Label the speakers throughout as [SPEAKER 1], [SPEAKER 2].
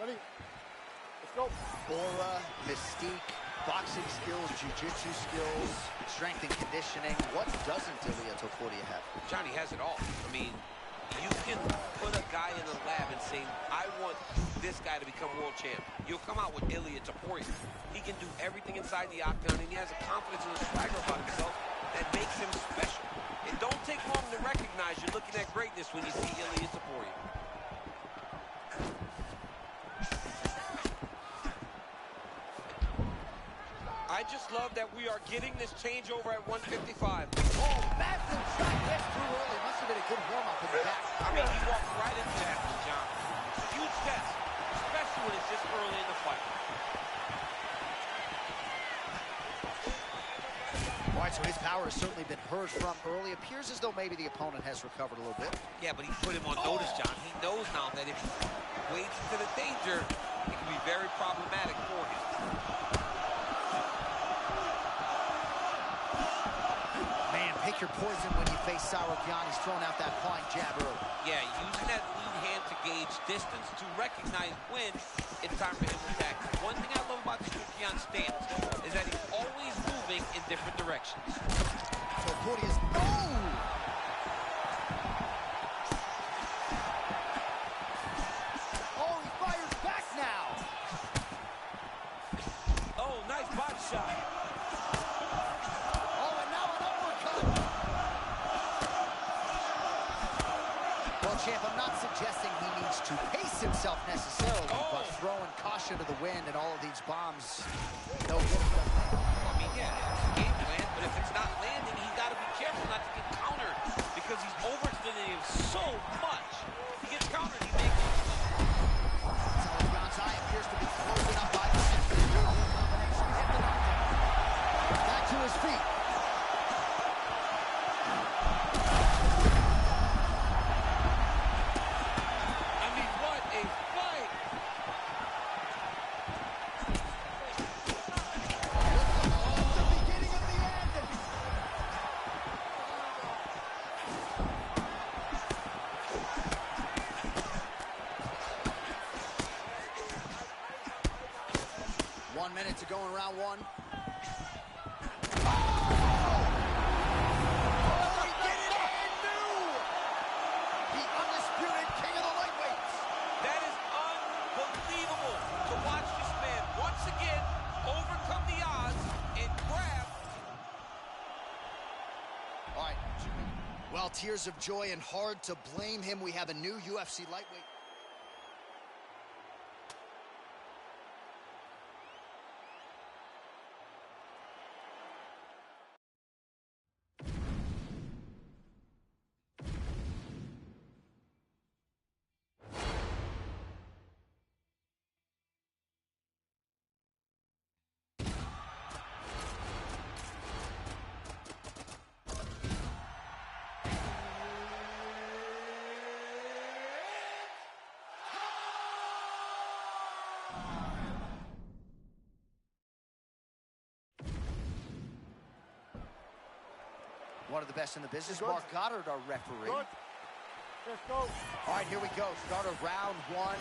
[SPEAKER 1] Ready? Let's go.
[SPEAKER 2] Aura, mystique, boxing skills, jiu-jitsu skills, strength and conditioning. What doesn't Ilia Topuria have?
[SPEAKER 3] Johnny has it all. I mean, you can put a guy in the lab and say, I want this guy to become world champ. You'll come out with Ilia Topuria. He can do everything inside the octagon, and he has a confidence and a swagger about himself that makes him special. It don't take long to recognize you're looking at greatness when you see Ilia Topuria. I just love that we are getting this changeover at 155.
[SPEAKER 2] Oh, massive shot. That's too early. Must have been a good warm-up in the back.
[SPEAKER 3] I mean, he walked right into that one, John. It's a huge test, especially when it's this early in the fight.
[SPEAKER 2] All right, so his power has certainly been heard from early. Appears as though maybe the opponent has recovered a little bit.
[SPEAKER 3] Yeah, but he put him on notice, John. He knows now that if he wades into the danger, it can be very problematic for him.
[SPEAKER 2] Man, pick your poison when you face Tsarukyan. He's throwing out that pawing jab early.
[SPEAKER 3] Yeah, using that lead hand to gauge distance to recognize when it's time for him to attack. One thing I love about Tsarukyan's stance is that he's always moving in different directions.
[SPEAKER 2] Topuria's Oh, he fires back now.
[SPEAKER 3] Oh, nice body shot.
[SPEAKER 2] Oh, and now an uppercut. Well, champ, I'm not suggesting he needs to pace himself necessarily, but throwing caution to the wind and all of these bombs, no good.
[SPEAKER 3] I mean, yeah, it's a game plan, but if it's not landing, he's got to be careful not to get countered because he's overextending him so much. He gets countered, he makes it.
[SPEAKER 2] Tsarukyan's eye appears to be closing up by the combination. Hit the knockdown. Back to his feet.
[SPEAKER 3] I mean, what a fight!
[SPEAKER 2] The beginning of the end. One minute to go in round one. The undisputed king of the lightweights.
[SPEAKER 3] That is unbelievable to watch this man once again overcome the odds and grab.
[SPEAKER 2] All right. Well, tears of joy and hard to blame him. We have a new UFC lightweight. One of the best in the business.
[SPEAKER 1] Good.
[SPEAKER 2] Mark Goddard, our referee.
[SPEAKER 1] Good. Let's go.
[SPEAKER 2] All right, here we go. Start of round one.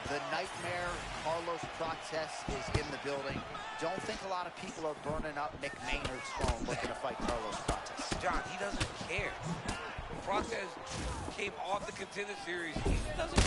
[SPEAKER 2] The Nightmare, Carlos Prates, is in the building. Don't think a lot of people are burning up Mick Maynard's phone looking to fight Carlos Prates.
[SPEAKER 3] John, he doesn't care. Prates came off the Contender Series. He doesn't.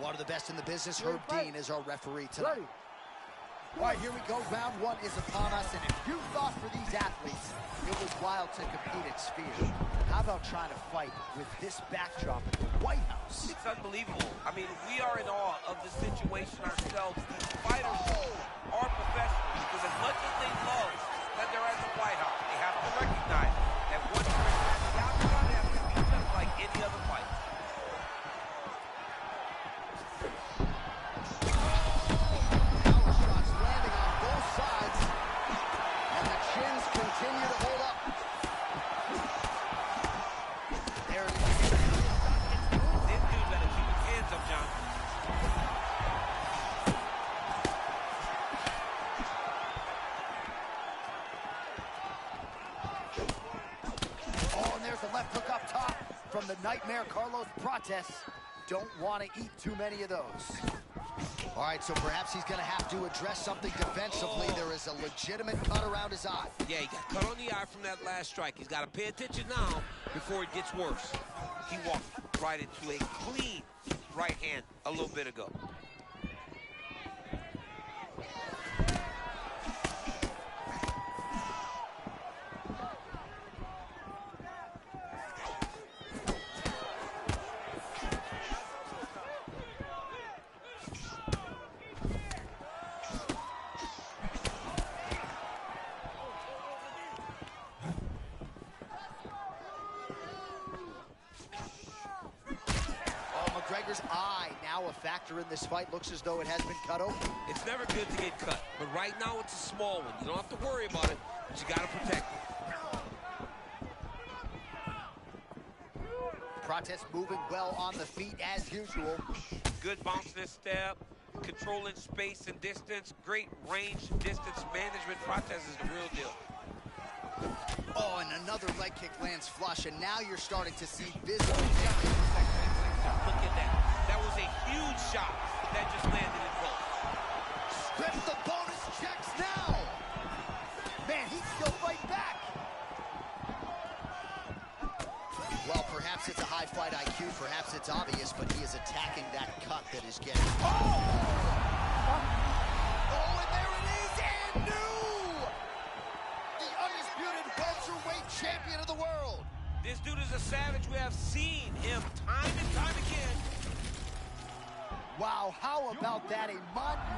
[SPEAKER 2] One of the best in the business, Herb Dean, is our referee tonight.
[SPEAKER 1] Ready.
[SPEAKER 2] All right, here we go. Round one is upon us, and if you thought for these athletes it was wild to compete at Sphere, how about trying to fight with this backdrop at the White House?
[SPEAKER 3] It's unbelievable. I mean, we are in awe of the situation ourselves. These fighters are professionals because as much as they love that they're at the White House, they have to recognize that once they're in the octagon, they have to be just like any other fight.
[SPEAKER 2] Power shots landing on both sides, and the chins continue to hold up. There it is.
[SPEAKER 3] This dude better keep his hands up, John.
[SPEAKER 2] Oh, and there's a left hook up top from the Nightmare Carlos Prates. Don't want to eat too many of those. All right, so perhaps he's going to have to address something defensively. There is a legitimate cut around his eye.
[SPEAKER 3] Yeah, he got cut on the eye from that last strike. He's got to pay attention now before it gets worse. He walked right into a clean right hand a little bit ago.
[SPEAKER 2] McGregor's eye now a factor in this fight. Looks as though it has been cut open.
[SPEAKER 3] It's never good to get cut, but right now it's a small one. You don't have to worry about it, but you got to protect it.
[SPEAKER 2] Prates moving well on the feet as usual.
[SPEAKER 3] Good bounce this step, controlling space and distance, great range, distance management. Prates is the real deal.
[SPEAKER 2] Oh, and another leg kick lands flush, and now you're starting to see visible damage.
[SPEAKER 3] Look at that. That was a huge shot that just landed in both.
[SPEAKER 2] Strips the bonus checks now. Man, he can still fight back. Well, perhaps it's a high fight IQ, perhaps it's obvious, but he is attacking that cut that is getting... Oh! Oh, and there it is, and new! The undisputed welterweight champion of the world.
[SPEAKER 3] This dude is a savage. We have seen him time and time again.
[SPEAKER 2] Wow, how about that? A monument.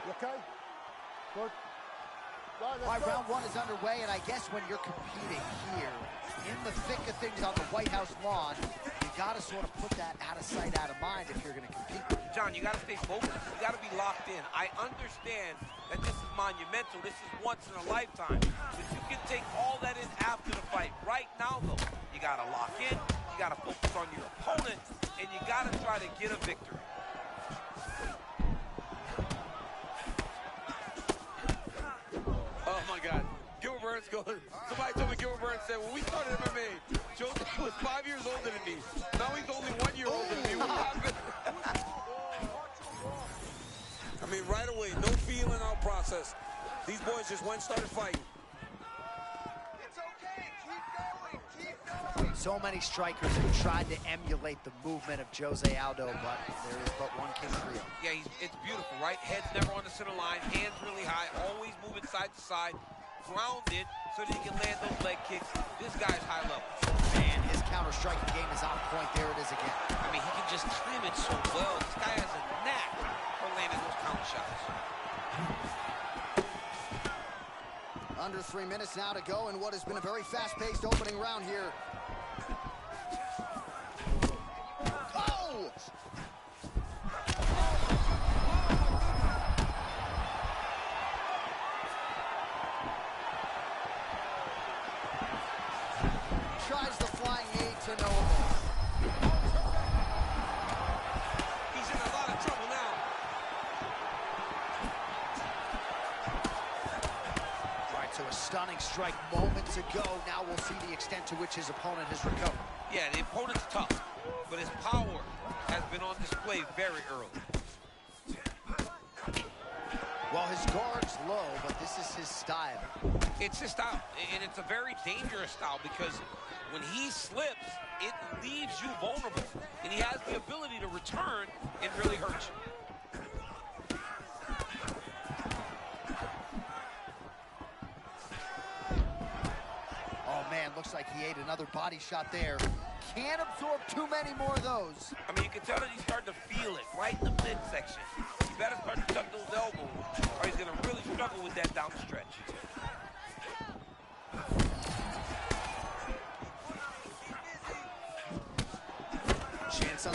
[SPEAKER 1] You okay? Good. Right,
[SPEAKER 2] All right, round one is underway, and I guess when you're competing here, in the thick of things on the White House lawn, you got to sort of put that out of sight, out of mind if you're going to compete.
[SPEAKER 3] John, you got to stay focused. You got to be locked in. I understand that this is monumental. This is once in a lifetime. But you can take all that in after the fight. Right now, though, you got to lock in. You got to focus on your opponent, and you got to try to get a victory.
[SPEAKER 4] Oh, my God. Gilbert Burns going. Somebody told me Gilbert Burns said, when we started MMA, Jose was 5 years older than me. Now he's only 1 year older than me. What happened? I mean, right away, no feeling out process. These boys just went and started fighting.
[SPEAKER 2] It's okay. Keep going. Keep going. So many strikers have tried to emulate the movement of Jose Aldo, but there is but one King of Rio.
[SPEAKER 3] Yeah, it's beautiful, right? Head's never on the center line, hands really high, always moving side to side, grounded so that he can land those leg kicks. This guy's high level.
[SPEAKER 2] And his counter striking game is on point. There it is again.
[SPEAKER 3] I mean, he can just time it so well. This guy has a knack for landing those counter shots.
[SPEAKER 2] Under 3 minutes now to go in what has been a very fast-paced opening round here. Oh! Tries the flying knee to no avail.
[SPEAKER 3] He's in a lot of trouble now.
[SPEAKER 2] Right, so a stunning strike moments ago. Now we'll see the extent to which his opponent has recovered.
[SPEAKER 3] Yeah, the opponent's tough, but his power has been on display very early.
[SPEAKER 2] Well, his guard's low, but this is his style.
[SPEAKER 3] It's his style, and it's a very dangerous style because when he slips, it leaves you vulnerable, and he has the ability to return and really hurt you.
[SPEAKER 2] Oh, man, looks like he ate another body shot there. Can't absorb too many more of those.
[SPEAKER 3] I mean, you can tell that he's starting to feel it right in the midsection. He better start to tuck those elbows, or he's going to really struggle with that down the stretch.
[SPEAKER 2] Chance on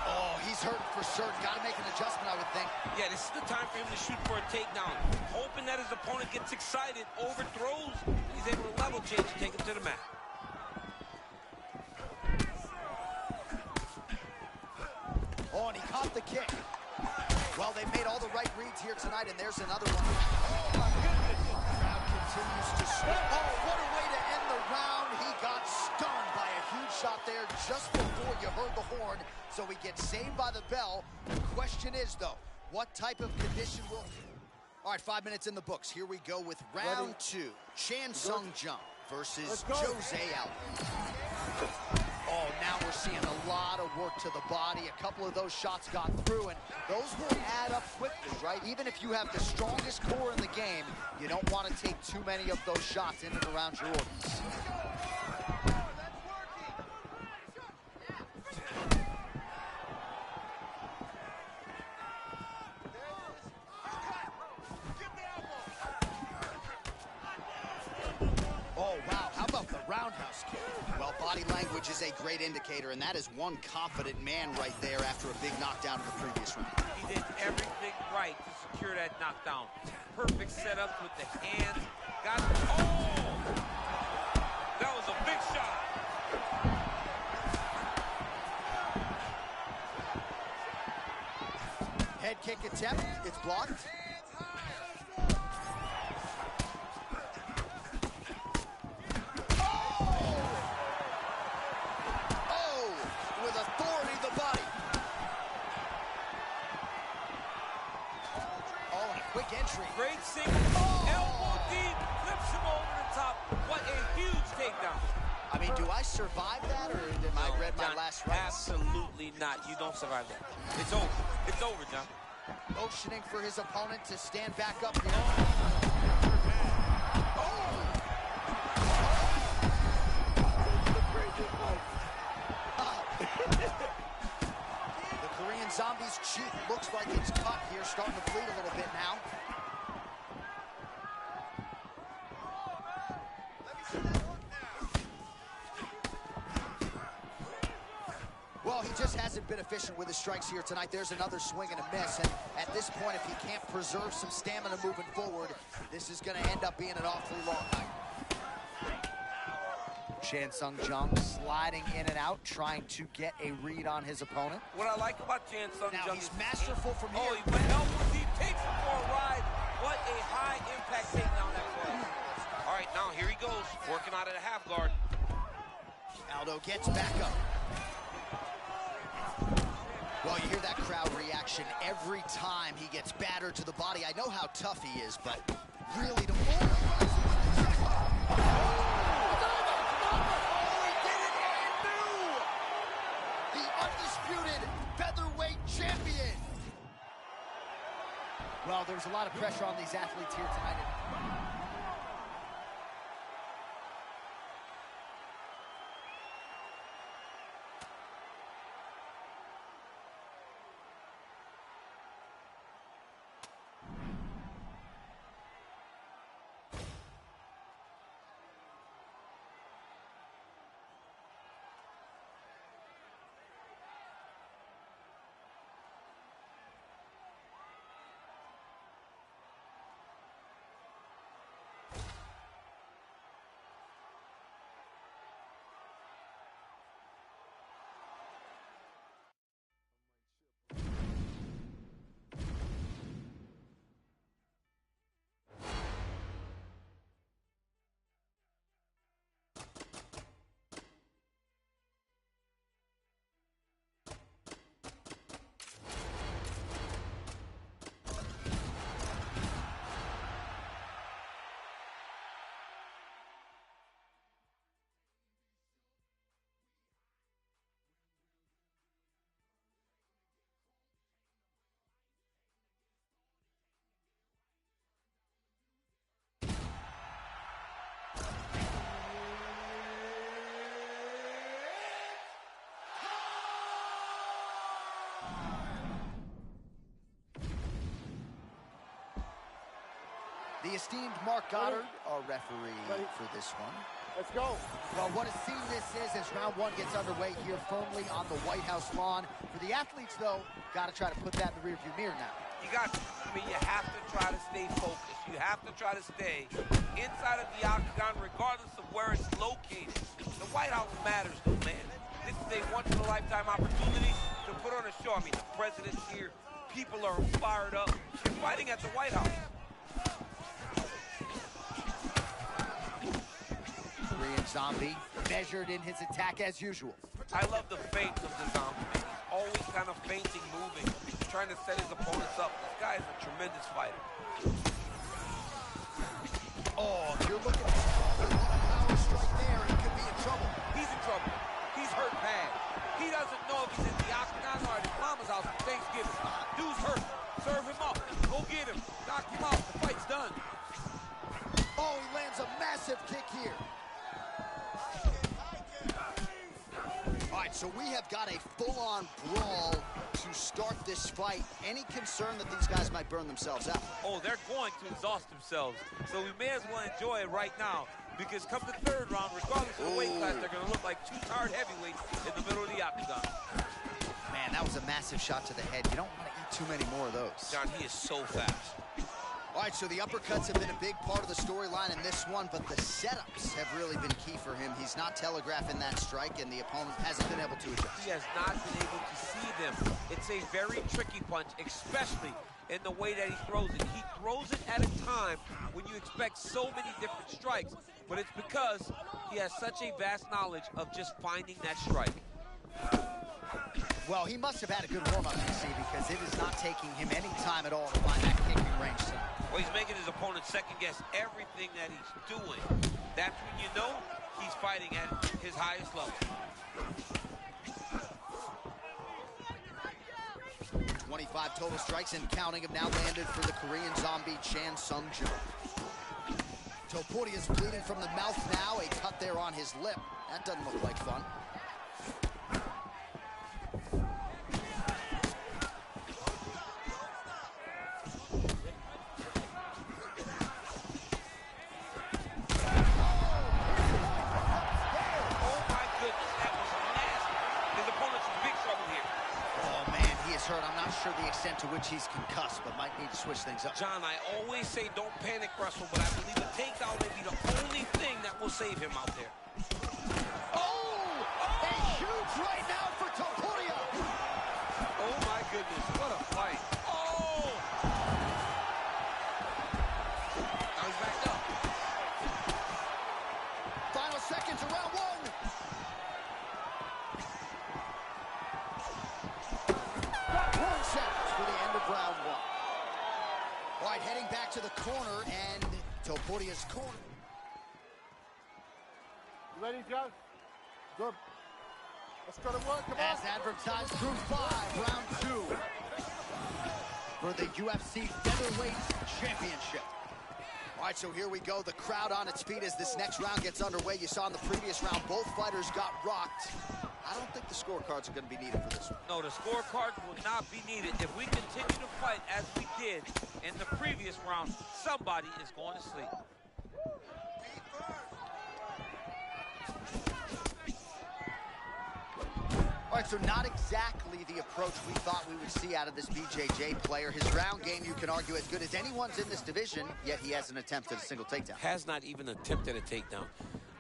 [SPEAKER 2] Oh, he's hurting for certain. Got to make an adjustment, I would think.
[SPEAKER 3] Yeah, this is the time for him to shoot for a takedown. Hoping that his opponent gets excited, overthrows, and he's able to level change and take him to the mat.
[SPEAKER 2] Oh, and he caught the kick. Well, they made all the right reads here tonight, and there's another one. Oh, my goodness. The crowd continues to swing. Oh, what a way to end the round. He got stunned by a huge shot there just before you heard the horn, so he gets saved by the bell. The question is, though, what type of condition will... All right, 5 minutes in the books. Here we go with round two. Chan Sung Jung versus Jose Aldo. Oh, now we're seeing a lot of work to the body. A couple of those shots got through, and those will add up quickly, right? Even if you have the strongest core in the game, you don't want to take too many of those shots in and around your organs. Oh, wow, how about the roundhouse kick? Well, body language is a great indicator, and that is one confident man right there after a big knockdown in the previous round.
[SPEAKER 3] He did everything right to secure that knockdown. Perfect setup with the hands. Got oh! That was a big shot.
[SPEAKER 2] Head kick attempt, it's blocked. Entry.
[SPEAKER 3] Great single. Elbow deep, flips him over the top. What a huge takedown.
[SPEAKER 2] I mean, do I survive that, or did I read my last rights?
[SPEAKER 3] Absolutely not. You don't survive that. It's over. It's over, John.
[SPEAKER 2] Motioning for his opponent to stand back up here. The Korean Zombie's cheek looks like it's cut here, starting to bleed a little bit now. Well, he just hasn't been efficient with his strikes here tonight. There's another swing and a miss, and at this point, if he can't preserve some stamina moving forward, this is going to end up being an awfully long night. Chan Sung Jung sliding in and out, trying to get a read on his opponent.
[SPEAKER 3] What I like about Chan Sung Jung
[SPEAKER 2] now he's masterful from here.
[SPEAKER 3] Oh, he went elbow deep, takes him for a ride. What a high-impact takedown that was. All right, now here he goes, working out of the half guard.
[SPEAKER 2] Aldo gets back up. Well, you hear that crowd reaction every time he gets battered to the body. I know how tough he is, but really to... champion. Well, there's a lot of pressure on these athletes here tonight. the esteemed Mark Goddard, our referee for this one.
[SPEAKER 1] Let's go.
[SPEAKER 2] Well, what a scene this is as round one gets underway here firmly on the White House lawn. For the athletes, though, got to try to put that in the rearview mirror now.
[SPEAKER 3] You got to. I mean, you have to try to stay focused. You have to try to stay inside of the octagon, regardless of where it's located. The White House matters, though, man. This is a once-in-a-lifetime opportunity to put on a show. I mean, the president's here. People are fired up. You're fighting at the White House.
[SPEAKER 2] Korean Zombie measured in his attack as usual.
[SPEAKER 3] I love the feint of the Zombie. He's always kind of feinting, moving, trying to set his opponents up. This guy is a tremendous fighter.
[SPEAKER 2] Oh, if you're looking at a power strike there, he could be in trouble.
[SPEAKER 3] He's in trouble. He's hurt bad. He doesn't know if he's in the octagon or at his mama's house for Thanksgiving. Dude's hurt. Serve him up. Go get him. Knock him out. The fight's done.
[SPEAKER 2] Oh, he lands a massive kick here. All right, so we have got a full-on brawl to start this fight. Any concern that these guys might burn themselves out?
[SPEAKER 3] Oh, they're going to exhaust themselves. So we may as well enjoy it right now, because come the third round, regardless of the weight class, they're going to look like two tired heavyweights in the middle of the octagon.
[SPEAKER 2] Man, that was a massive shot to the head. You don't want to eat too many more of those.
[SPEAKER 3] John, he is so fast.
[SPEAKER 2] All right, so the uppercuts have been a big part of the storyline in this one, but the setups have really been key for him. He's not telegraphing that strike, and the opponent hasn't been able to adjust.
[SPEAKER 3] He has not been able to see them. It's a very tricky punch, especially in the way that he throws it. He throws it at a time when you expect so many different strikes, but it's because he has such a vast knowledge of just finding that strike.
[SPEAKER 2] Well, he must have had a good warm-up, DC, because it is not taking him any time at all to find that kicking range tonight.
[SPEAKER 3] Well, he's making his opponent second-guess everything that he's doing. That's when you know he's fighting at his highest level.
[SPEAKER 2] 25 total strikes and counting have now landed for the Korean Zombie, Chan Sung Jung. Topuria is bleeding from the mouth now, a cut there on his lip. That doesn't look like fun. The extent to which he's concussed, but might need to switch things up.
[SPEAKER 3] John, I always say don't panic wrestle, but I believe a takedown may be the only thing that will save him out there.
[SPEAKER 2] Oh! A huge right now for Topuria!
[SPEAKER 3] Oh my goodness, what a fight. Oh! Now he's backed up.
[SPEAKER 2] Final seconds of round one. For the end of round one. All right, heading back to the corner, and Topuria's corner.
[SPEAKER 1] You ready, Joe? Good. Let's go to work, come on.
[SPEAKER 2] As advertised through 5, round 2. For the UFC Featherweight Championship. All right, so here we go. The crowd on its feet as this next round gets underway. You saw in the previous round, both fighters got rocked. I don't think the scorecards are going to be needed for this one.
[SPEAKER 3] No, the scorecards will not be needed. If we continue to fight as we did in the previous round, somebody is going to sleep.
[SPEAKER 2] All right, so not exactly the approach we thought we would see out of this BJJ player. His ground game, you can argue, as good as anyone's in this division, yet he hasn't attempted a single takedown.
[SPEAKER 3] Has not even attempted a takedown.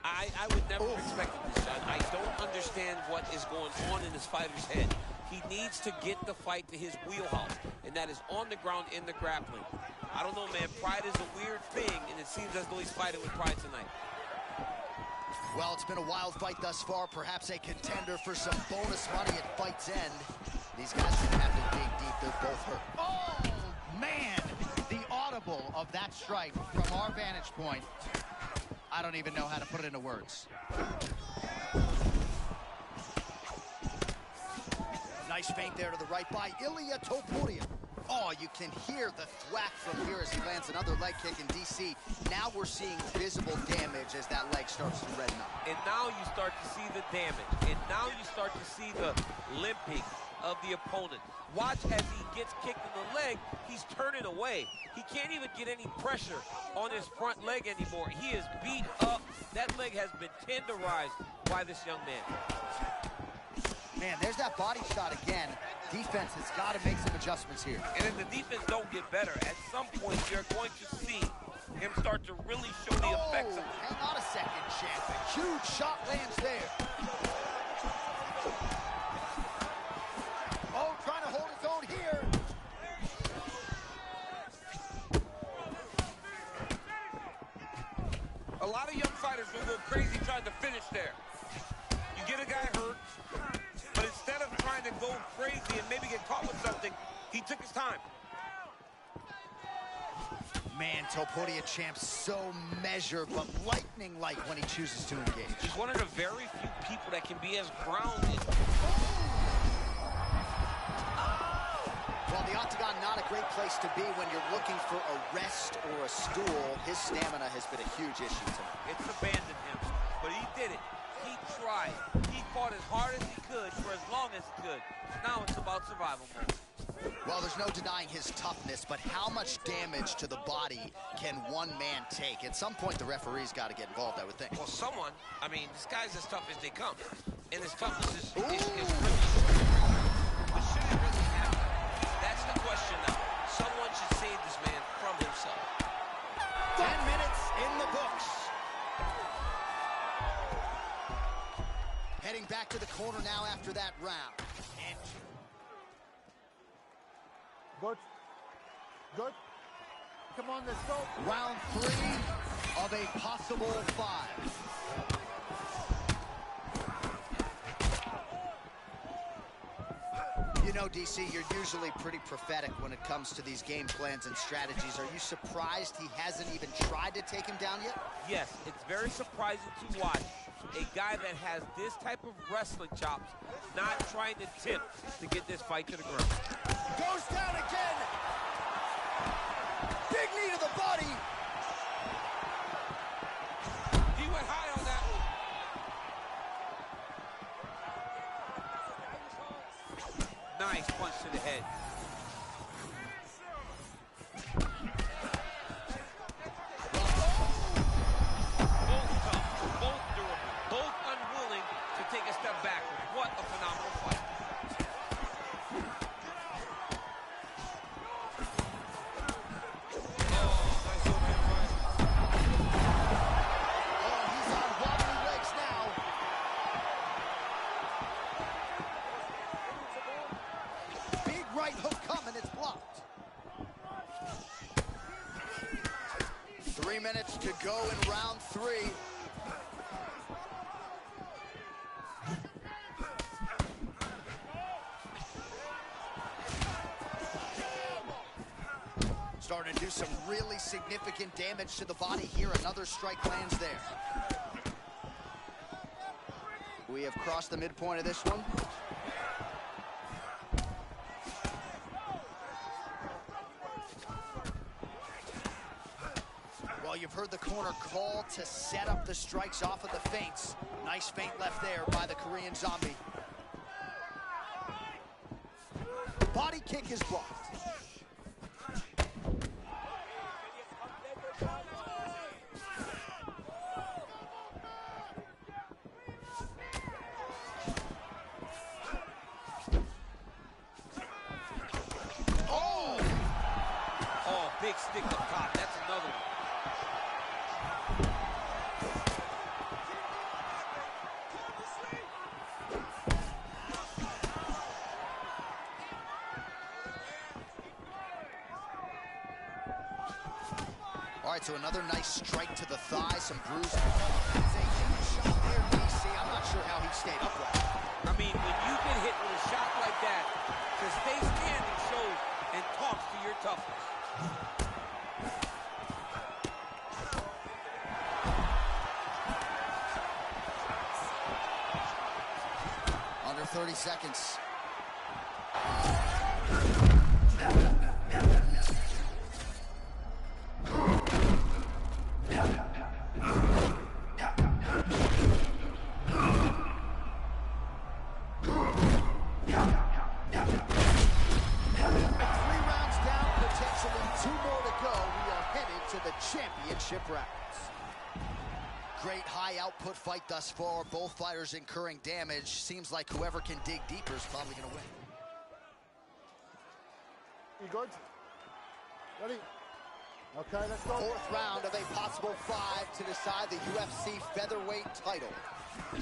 [SPEAKER 3] I would never have expected this, John. I don't understand what is going on in this fighter's head. He needs to get the fight to his wheelhouse, and that is on the ground in the grappling. I don't know, man. Pride is a weird thing, and it seems as though he's fighting with pride tonight.
[SPEAKER 2] Well, it's been a wild fight thus far, perhaps a contender for some bonus money at fight's end. These guys don't have to dig deep. They're both hurt.
[SPEAKER 5] Oh, man. The audible of that strike from our vantage point. I don't even know how to put it into words.
[SPEAKER 2] Nice feint there to the right by Ilia Topuria.
[SPEAKER 5] Oh, you can hear the thwack from here as he lands another leg kick in DC. Now we're seeing visible damage as that leg starts to redden up.
[SPEAKER 3] And now you start to see the damage. And now you start to see the limping of the opponent. Watch as he gets kicked in the leg, he's turning away. He can't even get any pressure on his front leg anymore. He is beat up. That leg has been tenderized by this young man.
[SPEAKER 5] Man, there's that body shot again. Defense has got to make some adjustments here.
[SPEAKER 3] And if the defense don't get better, at some point you're going to see him start to really show the effects of it.
[SPEAKER 5] Hang on a second, champ. A huge shot lands there. Oh, trying to hold his own here.
[SPEAKER 4] A lot of young fighters will go crazy trying to finish there. You get a guy hurt, but instead of trying to go crazy and maybe get caught with something, he took his time.
[SPEAKER 5] Man, Topuria champ so measured, but lightning-like when he chooses to engage.
[SPEAKER 3] He's one of the very few people that can be as grounded.
[SPEAKER 5] Well, the octagon, not a great place to be when you're looking for a rest or a stool. His stamina has been a huge issue tonight.
[SPEAKER 3] It's abandoned him, but he did it. He tried. He fought as hard as he could for as long as he could. Now it's about survival mode.
[SPEAKER 5] Well, there's no denying his toughness, but how much damage to the body can one man take? At some point, the referee's got to get involved, I would think.
[SPEAKER 3] Well, someone, I mean, this guy's as tough as they come. And his toughness is really... But should it really happen? That's the question now. Someone should save this man from himself.
[SPEAKER 5] 10 minutes in the books. Heading back to the corner now after that round. And
[SPEAKER 1] Good. Good. Come on, let's go.
[SPEAKER 5] round 3 of a possible 5. You know, DC, you're usually pretty prophetic when it comes to these game plans and strategies. Are you surprised he hasn't even tried to take him down yet?
[SPEAKER 3] Yes, it's very surprising to watch a guy that has this type of wrestling chops not trying to attempt to get this fight to the ground.
[SPEAKER 5] Goes down again. Big knee to the body.
[SPEAKER 4] He went high on that one.
[SPEAKER 3] Nice punch to the head. Both tough, both durable, both unwilling to take a step backward. What a phenomenal fight.
[SPEAKER 5] He's on wobbly legs now. Big right hook coming, it's blocked. 3 minutes to go in round 3. Starting to do some really significant damage to the body here. Another strike lands there. We have crossed the midpoint of this one. Well, you've heard the corner call to set up the strikes off of the feints. Nice feint left there by the Korean Zombie. Body kick is blocked.
[SPEAKER 3] Big stick up top. That's another one.
[SPEAKER 5] All right, so another nice strike to the thigh, some bruising. It's a huge shot there, DC. I'm not sure how he stayed upright.
[SPEAKER 3] I mean, when you get hit with a shot like that, to stay standing shows and talks to your toughness. Under
[SPEAKER 5] 30 seconds. shipwrecks. Great high output fight thus far. Both fighters incurring damage. Seems like whoever can dig deeper is probably going to win.
[SPEAKER 1] You good? Ready? Okay, let's go.
[SPEAKER 5] Fourth round of a possible 5 to decide the UFC featherweight title. I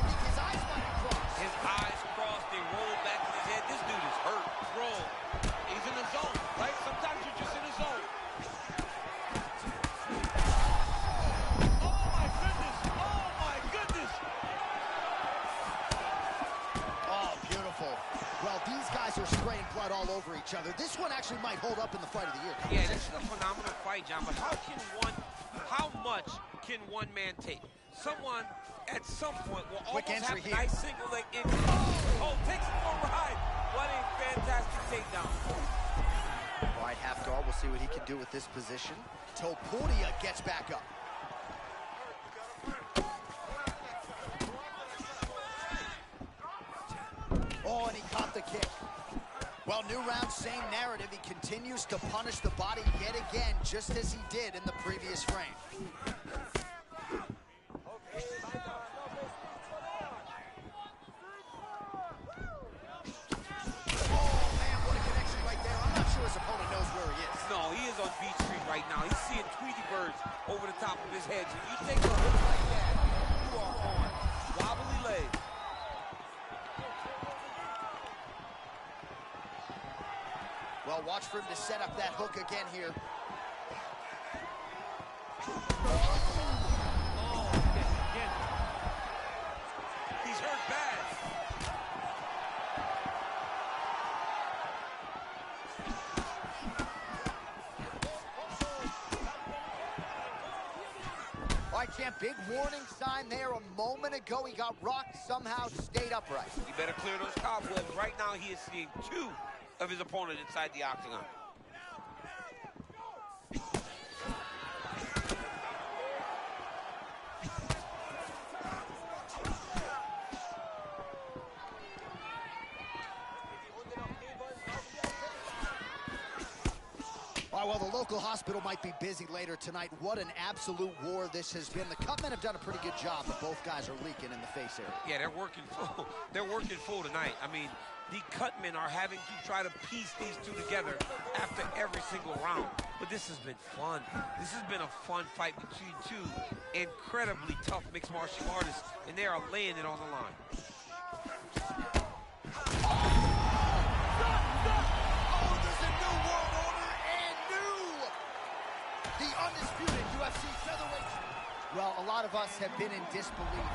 [SPEAKER 5] think his eyes might have crossed.
[SPEAKER 4] His eyes crossed, they rolled back in his head. This dude is hurt. Roll. He's in the zone, right? Sometimes you're just in the zone. Oh my goodness! Oh my goodness!
[SPEAKER 5] Oh, beautiful. Well, these guys are spraying blood all over each other. This one actually might hold up in the fight of the year.
[SPEAKER 3] Yeah, this is a phenomenal fight, John, but how much can one man take? Someone, at some point, will almost have a nice single leg in. Oh, takes it for a ride. What a fantastic takedown.
[SPEAKER 5] All right, half guard. We'll see what he can do with this position. Topuria gets back up. Oh, and he caught the kick. Well, new round, same narrative. He continues to punish the body yet again, just as he did in the previous frame.
[SPEAKER 3] On Beach Street right now. He's seeing Tweety birds over the top of his head. So you take a hook like that, you are on wobbly legs.
[SPEAKER 5] Well, watch for him to set up that hook again here.
[SPEAKER 4] Oh, again. He's hurt bad.
[SPEAKER 5] All right, champ, big warning sign there. A moment ago, he got rocked, somehow stayed upright.
[SPEAKER 3] You better clear those cobwebs. Right now, he is seeing 2 of his opponent inside the octagon.
[SPEAKER 5] All right, well, the local hospital might be busy later tonight. What an absolute war this has been. The Cutmen have done a pretty good job, but both guys are leaking in the face area.
[SPEAKER 3] Yeah, they're working full. They're working full tonight. I mean, the Cutmen are having to try to piece these two together after every single round. But this has been fun. This has been a fun fight between 2 incredibly tough mixed martial artists, and they are laying it on the line.
[SPEAKER 5] The undisputed UFC featherweight. Well, a lot of us have been in disbelief